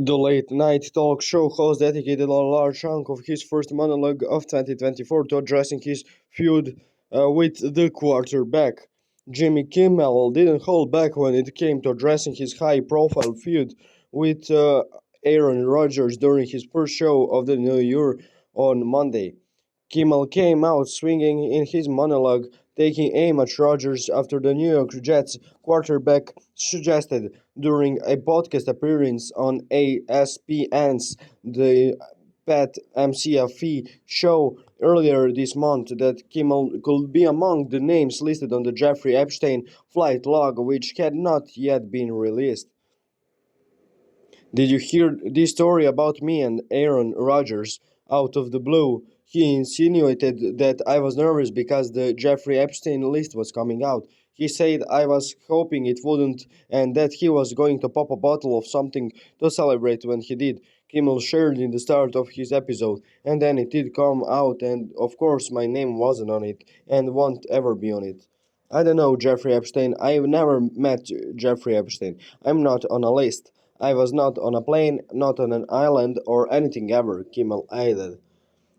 The late-night talk show host dedicated a large chunk of his first monologue of 2024 to addressing his feud with the quarterback. Jimmy Kimmel didn't hold back when it came to addressing his high-profile feud with Aaron Rodgers during his first show of the new year on Monday. Kimmel came out swinging in his monologue, taking aim at Rodgers after the New York Jets quarterback suggested during a podcast appearance on ESPN's The Pat McAfee show earlier this month that Kimmel could be among the names listed on the Jeffrey Epstein flight log, which had not yet been released. Did you hear this story about me and Aaron Rodgers? Out of the blue, he insinuated that I was nervous because the Jeffrey Epstein list was coming out. He said I was hoping it wouldn't and that he was going to pop a bottle of something to celebrate when he did. Kimmel shared in the start of his episode, and then it did come out, and of course my name wasn't on it and won't ever be on it. I don't know Jeffrey Epstein. I've never met Jeffrey Epstein. I'm not on a list. I was not on a plane, not on an island, or anything ever, Kimmel added.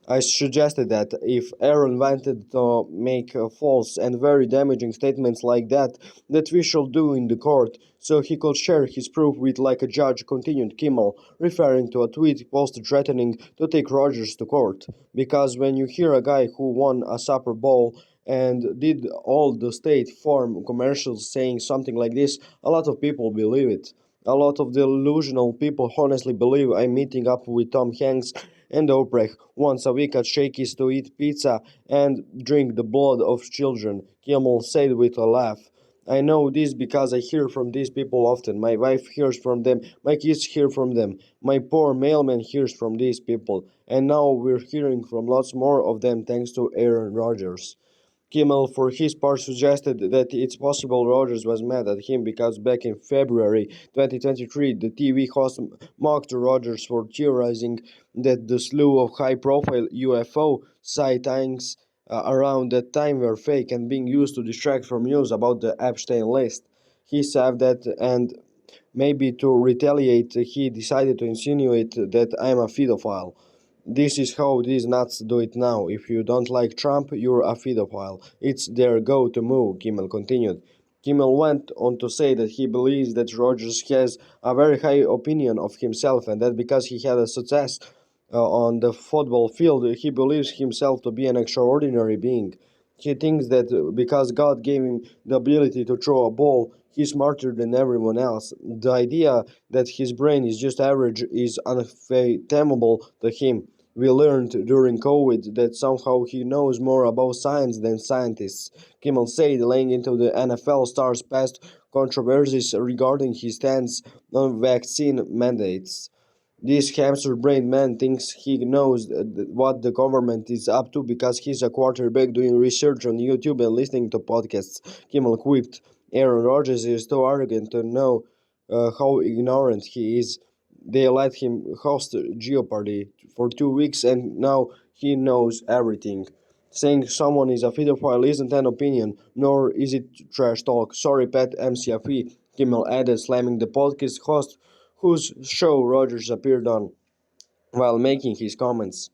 I suggested that if Aaron wanted to make false and very damaging statements like that we should do in the court, so he could share his proof with like a judge, continued Kimmel, referring to a tweet posted threatening to take Rodgers to court. Because when you hear a guy who won a Super Bowl and did all the State Farm commercials saying something like this, a lot of people believe it. A lot of delusional people honestly believe I'm meeting up with Tom Hanks and Oprah once a week at Shakey's to eat pizza and drink the blood of children, Kimmel said with a laugh. I know this because I hear from these people often. My wife hears from them, my kids hear from them, my poor mailman hears from these people, and now we're hearing from lots more of them thanks to Aaron Rodgers. Kimmel, for his part, suggested that it's possible Rodgers was mad at him because back in February 2023, the TV host mocked Rodgers for theorizing that the slew of high-profile UFO sightings around that time were fake and being used to distract from news about the Epstein list. He said that, and maybe to retaliate, he decided to insinuate that I'm a pedophile. This is how these nuts do it now. If you don't like Trump, you're a pedophile. It's their go-to move, Kimmel continued. Kimmel went on to say that he believes that Rodgers has a very high opinion of himself and that because he had a success on the football field, he believes himself to be an extraordinary being. He thinks that because God gave him the ability to throw a ball, he's smarter than everyone else. The idea that his brain is just average is unfathomable to him. We learned during COVID that somehow he knows more about science than scientists, Kimmel said, laying into the NFL star's past controversies regarding his stance on vaccine mandates. This hamster-brained man thinks he knows what the government is up to because he's a quarterback doing research on YouTube and listening to podcasts, Kimmel quipped. Aaron Rodgers is too arrogant to know how ignorant he is. They let him host Jeopardy for 2 weeks and now he knows everything. Saying someone is a pedophile isn't an opinion, nor is it trash talk. Sorry, Pat McAfee, Kimmel added, slamming the podcast host whose show Rodgers appeared on while making his comments.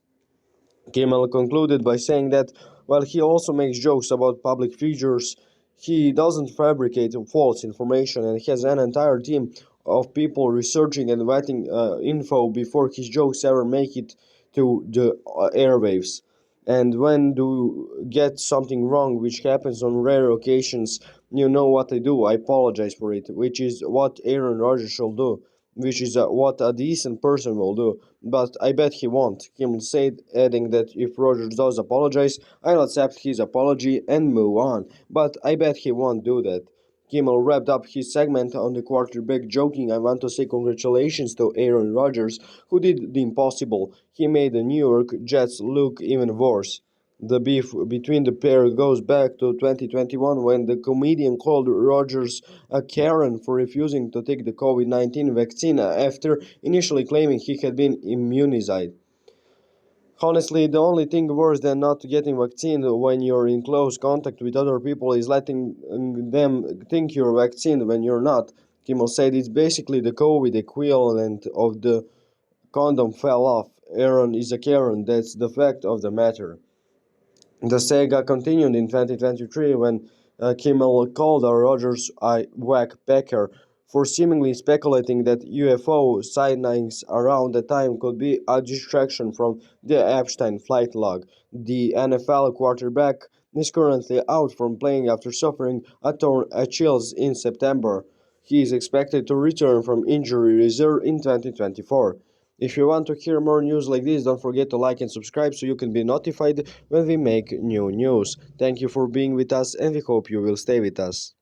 Kimmel concluded by saying that while he also makes jokes about public figures, he doesn't fabricate false information and has an entire team of people researching and vetting info before his jokes ever make it to the airwaves. And when do get something wrong, which happens on rare occasions, you know what I do. I apologize for it, which is what Aaron Rodgers should do, which is what a decent person will do. But I bet he won't, Kimmel said, adding that if Rodgers does apologize, I'll accept his apology and move on. But I bet he won't do that. Kimmel wrapped up his segment on the quarterback, joking, I want to say congratulations to Aaron Rodgers, who did the impossible. He made the New York Jets look even worse. The beef between the pair goes back to 2021 when the comedian called Rodgers a Karen for refusing to take the COVID-19 vaccine after initially claiming he had been immunized. Honestly, the only thing worse than not getting vaccinated when you're in close contact with other people is letting them think you're vaccinated when you're not, Kimmel said it's basically the COVID equivalent of the condom fell off. Aaron is a Karen, that's the fact of the matter. The saga continued in 2023 when Kimmel called out Rodgers a whackpacker for seemingly speculating that UFO sightings around the time could be a distraction from the Epstein flight log. The NFL quarterback is currently out from playing after suffering a torn Achilles in September. He is expected to return from injury reserve in 2024. If you want to hear more news like this, don't forget to like and subscribe so you can be notified when we make new news. Thank you for being with us and we hope you will stay with us.